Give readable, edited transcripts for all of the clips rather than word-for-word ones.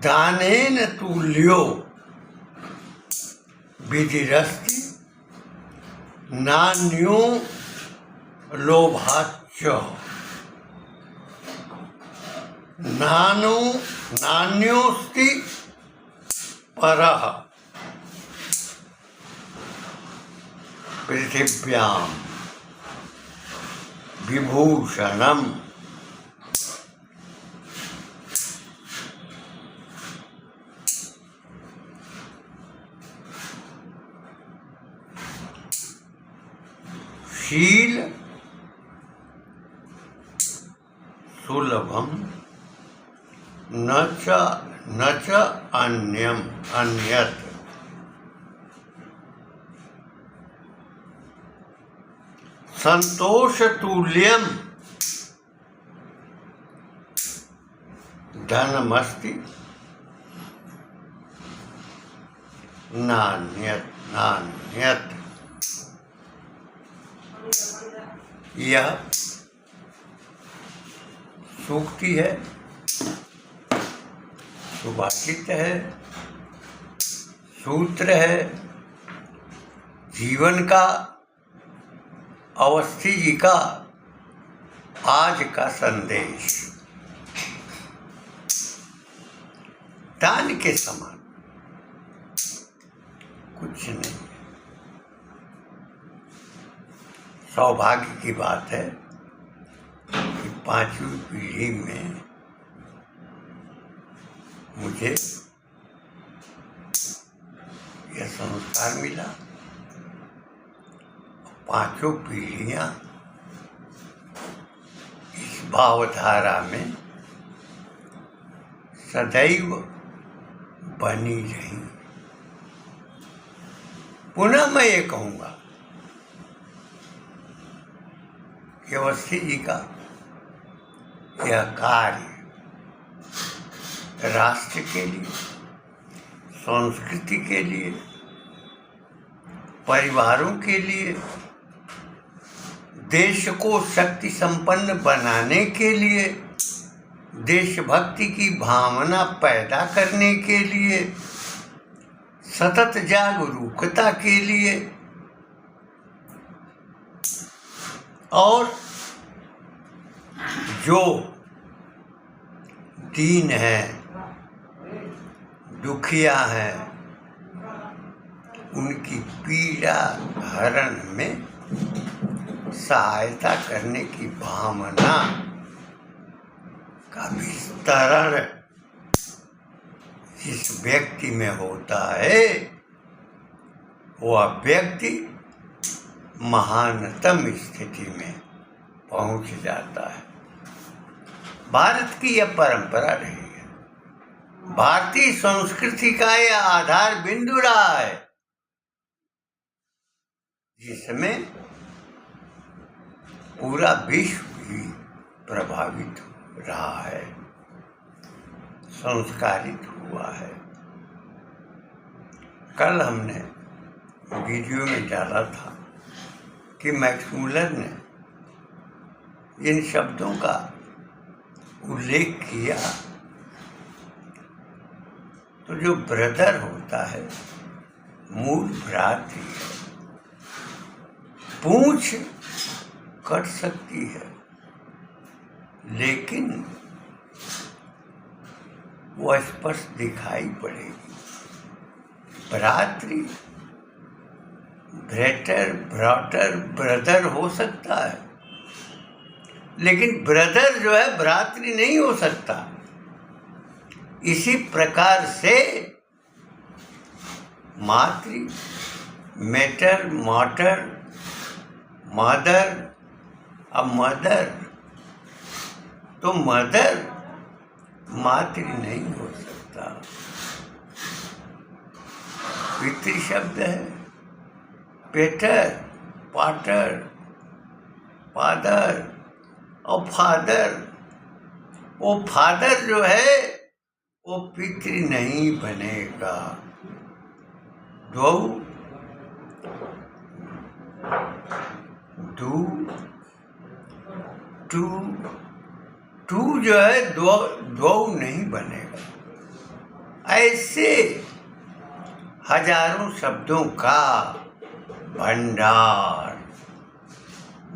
दानेन तुल्यो विधिरस्ति नान्यो लोभाच्च नान्योस्ति परः पृथिव्यां विभूषणम्। शील सुलभम न च अन्यत संतोष तुल्यम धनमस्ति नान्यत। यह सूक्ति है, सुभाषित है, सूत्र है, जीवन का, अवस्थी जी का आज का संदेश। दान के समान कुछ नहीं। सौभाग्य की बात है कि 5वीं पीढ़ी में मुझे यह संस्कार मिला। 5 पीढ़ियां इस भावधारा में सदैव बनी रही। पुनः मैं ये कहूँगा कि अवस्थी जी का यह कार्य राष्ट्र के लिए, संस्कृति के लिए, परिवारों के लिए, देश को शक्ति संपन्न बनाने के लिए, देशभक्ति की भावना पैदा करने के लिए, सतत जागरूकता के लिए और जो दीन है, दुखिया है, उनकी पीड़ा हरण में सहायता करने की भावना का विस्तरण जिस व्यक्ति में होता है, वह व्यक्ति महानतम स्थिति में पहुंच जाता है। भारत की यह परंपरा रही है। भारतीय संस्कृति का यह आधार बिंदु रहा है, जिसमें पूरा विश्व भी प्रभावित रहा है, संस्कारित हुआ है। कल हमने वीडियो में डाला था कि मैक्स मुलर ने इन शब्दों का उल्लेख किया, तो जो ब्रदर होता है मूल भ्रातृ है। पूंछ कट सकती है, लेकिन वो स्पष्ट दिखाई पड़ेगी। भ्रातृ, ब्रॉटर, ब्रदर हो सकता है, लेकिन ब्रदर जो है भ्रातृ नहीं हो सकता। इसी प्रकार से मातृ, मेटर, मॉटर, मदर, अब मदर तो मदर मातृ नहीं हो सकता। पितृ शब्द है, पेटर, पाटर, फादर और फादर। वो फादर जो है वो पितृ नहीं बनेगा। टू जो है दो नहीं बनेगा। ऐसे हजारों शब्दों का भंडार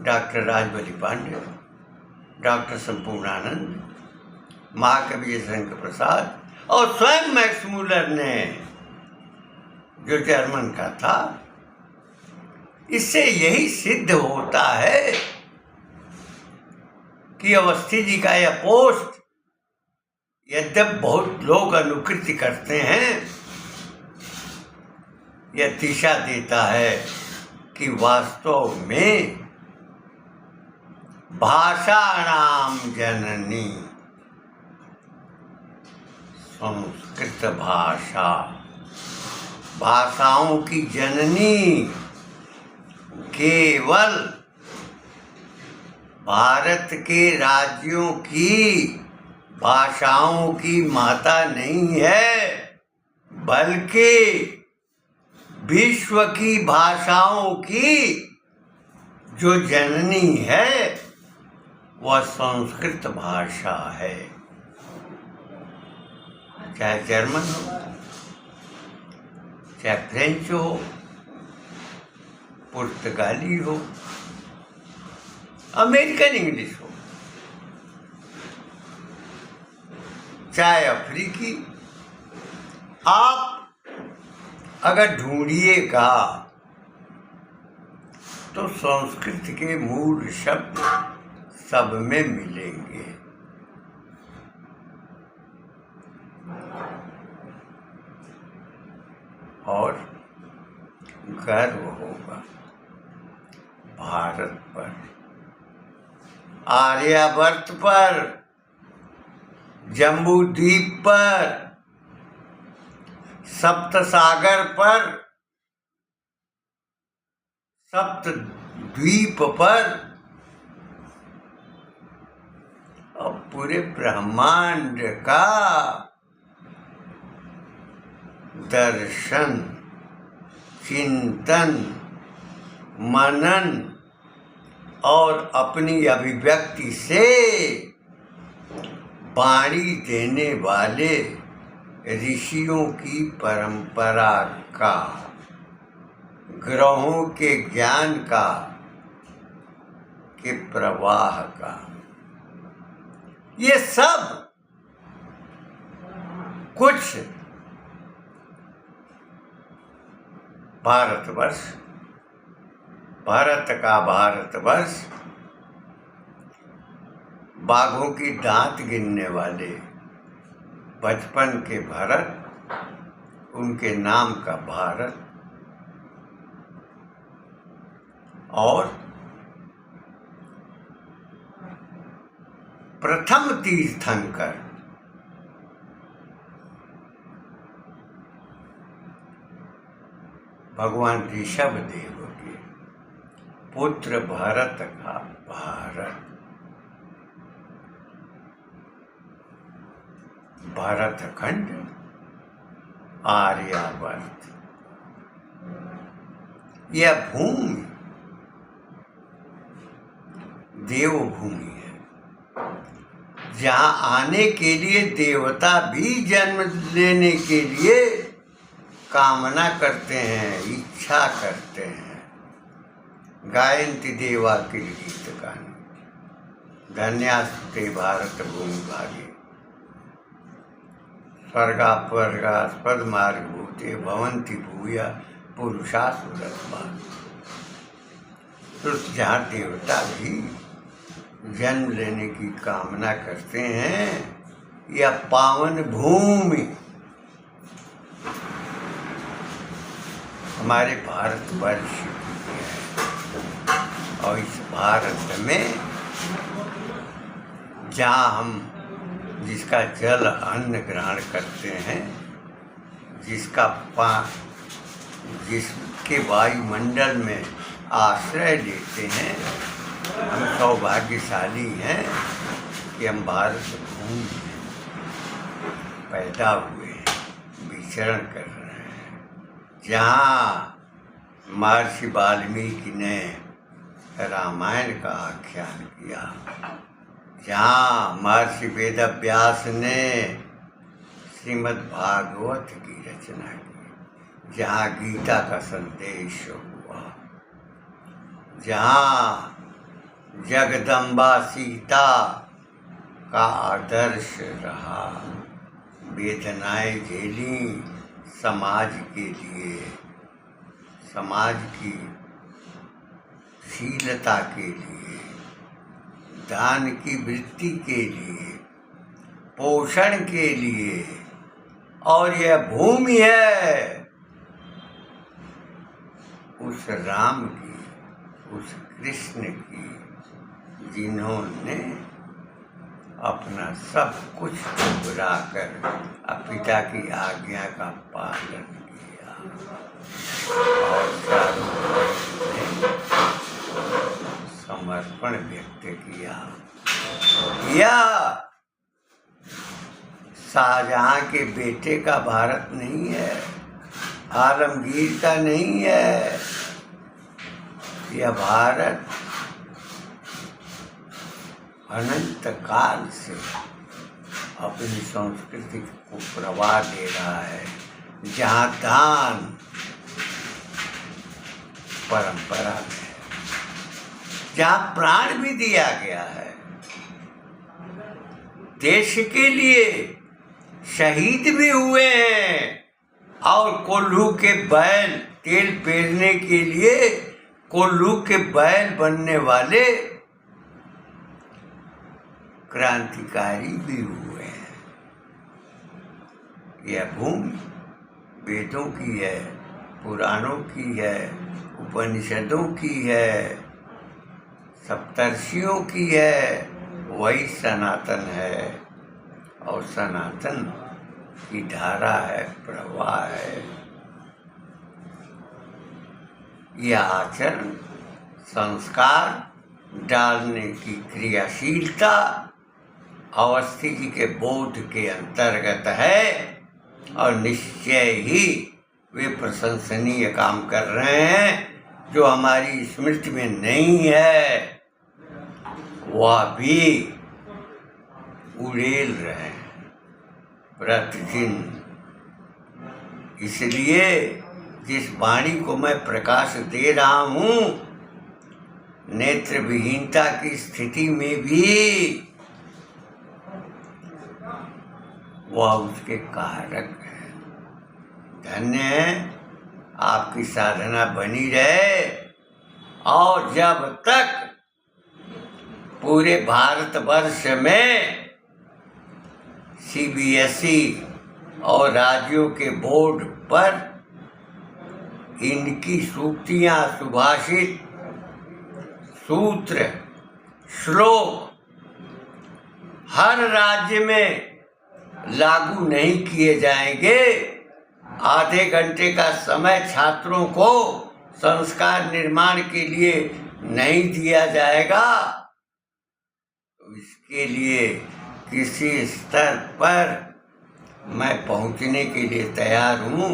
डॉक्टर राजबली पांडे, डॉक्टर संपूर्णानंद, महाकवि शंकर प्रसाद और स्वयं मैक्स मूलर ने, जो जर्मन का था। इससे यही सिद्ध होता है कि अवस्थी जी का यह पोस्ट यद्यप बहुत लोग अनुकृति करते हैं, यह दिशा देता है कि वास्तव में भाषाणाम जननी संस्कृत भाषा, भाषाओं की जननी केवल भारत के राज्यों की भाषाओं की माता नहीं है, बल्कि विश्व की भाषाओं की जो जननी है वह संस्कृत भाषा है। चाहे जर्मन हो, चाहे फ्रेंच हो, पुर्तगाली हो, अमेरिकन इंग्लिश हो, चाहे अफ्रीकी, आप अगर ढूंढिएगा तो संस्कृत के मूल शब्द सब में मिलेंगे। और गर्व होगा भारत पर, आर्यावर्त पर, जम्बू द्वीप पर, सप्त सागर पर, सप्त द्वीप पर और पूरे ब्रह्मांड का दर्शन, चिंतन, मनन और अपनी अभिव्यक्ति से वाणी देने वाले ऋषियों की परंपरा का, ग्रहों के ज्ञान का, के प्रवाह का, ये सब कुछ भारतवर्ष, भारत का भारतवर्ष, बाघों की दांत गिनने वाले बचपन के भरत, उनके नाम का भारत, और प्रथम तीर्थंकर भगवान ऋषभ देव के पुत्र भरत का भारत, भरतखंड, आर्यावर्त, यह भूमि देवभूमि है, जहाँ आने के लिए देवता भी जन्म लेने के लिए कामना करते हैं, इच्छा करते हैं। गायन्ति देवा के गीत गान, धन्यास्ते भारत भूमि भागे, स्वर्गापवर्गास्पद मार्गभूते भवन्ति भूया पुरुषा सुरत्मा। तो जहाँ देवता भी जन्म लेने की कामना करते हैं, यह पावन भूमि हमारे भारतवर्ष है। और इस भारत में जहाँ हम जिसका जल अन्न ग्रहण करते हैं, जिसके वायुमंडल में आश्रय लेते हैं, हम सौभाग्यशाली हैं कि हम भारत भूमि में पैदा हुए, विचरण कर रहे हैं। जहाँ महर्षि वाल्मीकि ने रामायण का आख्यान किया, जहाँ महर्षि वेदव्यास ने श्रीमद् भागवत की रचना की, जहाँ गीता का संदेश हुआ, जहाँ जगदम्बा सीता का आदर्श रहा, वेदनाएं झेली समाज के लिए, समाज की शीलता के लिए, दान की वृत्ति के लिए, पोषण के लिए। और यह भूमि है उस राम की, उस कृष्ण की, जिन्होंने अपना सब कुछ ठुकरा कर पिता की आज्ञा का पालन किया और समर्पण व्यक्त किया। यह शाहजहां के बेटे का भारत नहीं है, आलमगीर का नहीं है। यह भारत अनंत काल से अपनी संस्कृति को प्रवाह दे रहा है, जहाँ दान परंपरा में है, जहाँ प्राण भी दिया गया है, देश के लिए शहीद भी हुए हैं। और कोल्हू के बैल, तेल पेरने के लिए कोल्हू के बैल बनने वाले क्रांतिकारी भी हुए हैं। यह भूमि वेदों की है, पुराणों की है, उपनिषदों की है, सप्तर्षियों की है, वही सनातन है। और सनातन की धारा है, प्रवाह है। यह आचरण, संस्कार डालने की क्रियाशीलता अवस्थी जी के बोध के अंतर्गत है और निश्चय ही वे प्रशंसनीय काम कर रहे हैं। जो हमारी स्मृति में नहीं है वह भी उड़ेल रहे हैं प्रतिदिन। इसलिए जिस वाणी को मैं प्रकाश दे रहा हूँ, नेत्र विहीनता की स्थिति में भी वह उसके कारक है। धन्य है, आपकी साधना बनी रहे। और जब तक पूरे भारतवर्ष में CBSE और राज्यों के बोर्ड पर इनकी सूक्तियाँ, सुभाषित, सूत्र, श्लोक हर राज्य में लागू नहीं किए जाएंगे, आधे घंटे का समय छात्रों को संस्कार निर्माण के लिए नहीं दिया जाएगा, तो इसके लिए किसी स्तर पर मैं पहुंचने के लिए तैयार हूँ।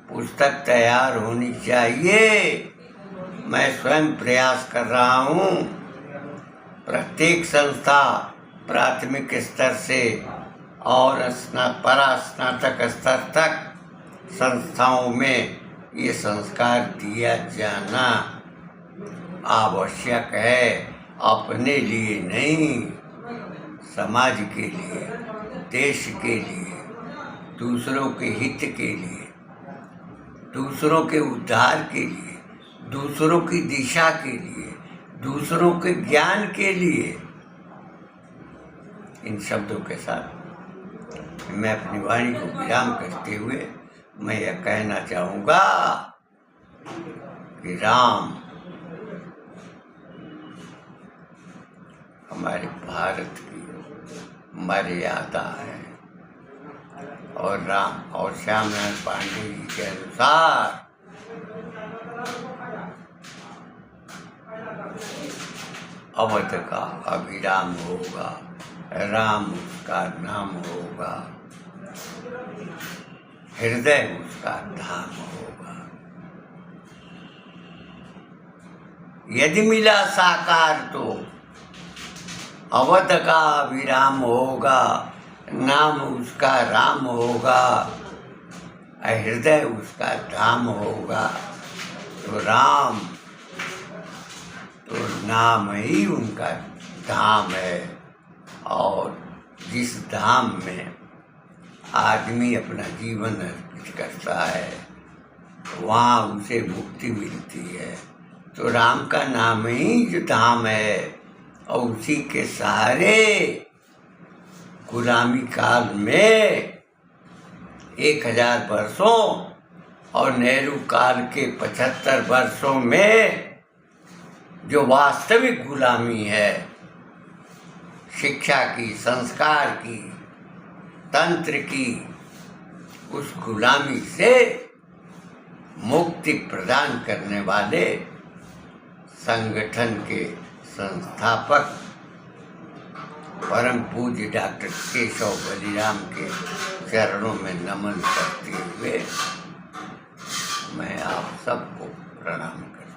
पुस्तक तैयार होनी चाहिए। मैं स्वयं प्रयास कर रहा हूँ। प्रत्येक संस्था प्राथमिक स्तर से और परास्नातक स्तर तक संस्थाओं में ये संस्कार दिया जाना आवश्यक है। अपने लिए नहीं, समाज के लिए, देश के लिए, दूसरों के हित के लिए, दूसरों के उद्धार के लिए, दूसरों की दिशा के लिए, दूसरों के ज्ञान के लिए। इन शब्दों के साथ मैं अपनी वाणी को विराम करते हुए मैं यह कहना चाहूँगा कि राम हमारे भारत की मर्यादा है। और राम और श्यामनारायण पांडे जी के अनुसार अवध का अभिराम होगा, राम उसका नाम होगा, हृदय उसका धाम होगा। यदि मिला साकार तो अवध का अभिराम होगा, नाम उसका राम होगा, हृदय उसका धाम होगा। तो राम तो नाम ही उनका धाम है, और जिस धाम में आदमी अपना जीवन अर्पित करता है वहाँ उसे मुक्ति मिलती है। तो राम का नाम ही जो धाम है, और उसी के सहारे गुलामी काल में 1000 वर्षों और नेहरू काल के 75 वर्षों में जो वास्तविक गुलामी है, शिक्षा की, संस्कार की, तंत्र की, उस गुलामी से मुक्ति प्रदान करने वाले संगठन के संस्थापक परम पूज्य डॉक्टर केशव बलिराम के चरणों में नमन करते हुए मैं आप सबको प्रणाम करता हूँ।